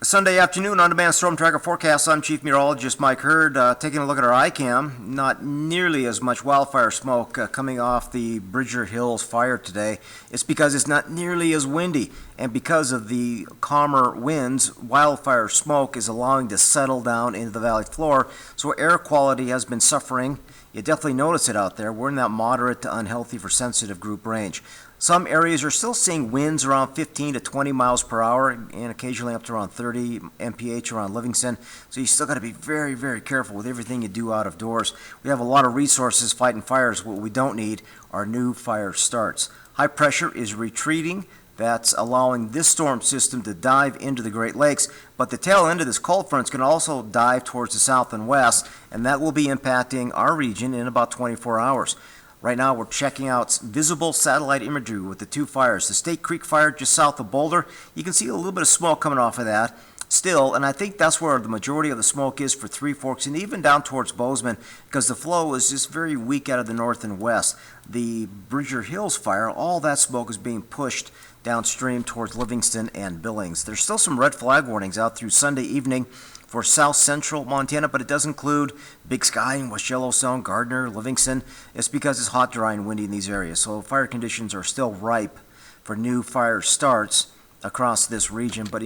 Sunday afternoon on-demand storm tracker forecast. I'm Chief Meteorologist Mike Hurd. Taking a look at our ICAM, not nearly as much wildfire smoke coming off the Bridger Hills fire today. It's because it's not nearly as windy, and because of the calmer winds, wildfire smoke is allowing to settle down into the valley floor, so air quality has been suffering. You definitely notice it out there. We're in that moderate to unhealthy for sensitive group range. Some areas are still seeing winds around 15 to 20 miles per hour and occasionally up to around 30 mph around Livingston. So you still got to be very, very careful with everything you do out of doors. We have a lot of resources fighting fires. What we don't need are new fire starts. High pressure is retreating. That's allowing this storm system to dive into the Great Lakes, but the tail end of this cold front is going to also dive towards the south and west, and that will be impacting our region in about 24 hours. Right now, we're checking out visible satellite imagery with the two fires. The State Creek fire just south of Boulder, you can see a little bit of smoke coming off of that still, and I think that's where the majority of the smoke is for Three Forks and even down towards Bozeman, because the flow is just very weak out of the north and west. The Bridger Hills fire, all that smoke is being pushed downstream towards Livingston and Billings. There's still some red flag warnings out through Sunday evening for south central Montana, but it does include Big Sky and West Yellowstone, Gardner, Livingston. It's because it's hot, dry, and windy in these areas. So fire conditions are still ripe for new fire starts across this region, but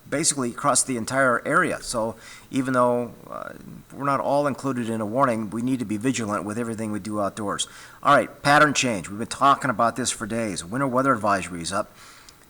basically across the entire area. So even though we're not all included in a warning, we need to be vigilant with everything we do outdoors. All right, pattern change. We've been talking about this for days. Winter weather advisory is up.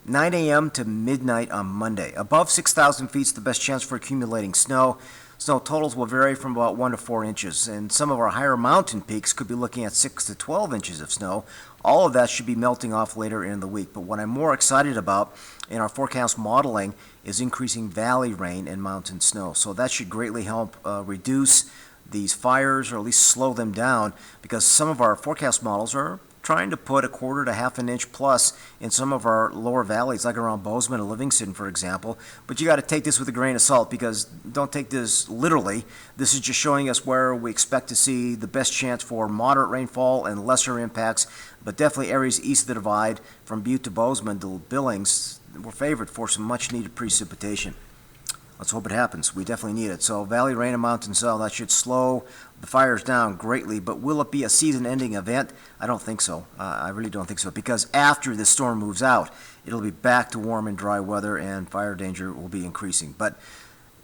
9 a.m. to midnight on Monday. Above 6,000 feet is the best chance for accumulating snow. Snow totals will vary from about 1 to 4 inches, and some of our higher mountain peaks could be looking at 6 to 12 inches of snow. All of that should be melting off later in the week, but what I'm more excited about in our forecast modeling is increasing valley rain and mountain snow. So that should greatly help reduce these fires, or at least slow them down, because some of our forecast models are trying to put a quarter to half an inch plus in some of our lower valleys, like around Bozeman and Livingston, for example. But you got to take this with a grain of salt, because don't take this literally. This is just showing us where we expect to see the best chance for moderate rainfall and lesser impacts, but definitely areas east of the divide from Butte to Bozeman to Billings were favored for some much needed precipitation. Let's hope it happens. We definitely need it. So valley rain and mountain snow, that should slow the fires down greatly, but will it be a season-ending event? I don't think so. I really don't think so, because after the storm moves out, it'll be back to warm and dry weather, and fire danger will be increasing. But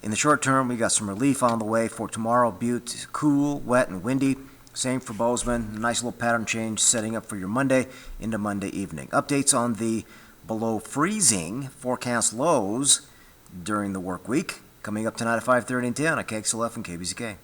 in the short term, we got some relief on the way for tomorrow. Butte, cool, wet, and windy. Same for Bozeman. Nice little pattern change setting up for your Monday into Monday evening. Updates on the below freezing forecast lows during the work week coming up tonight at 5:30 and 10 on KXLF and KBZK.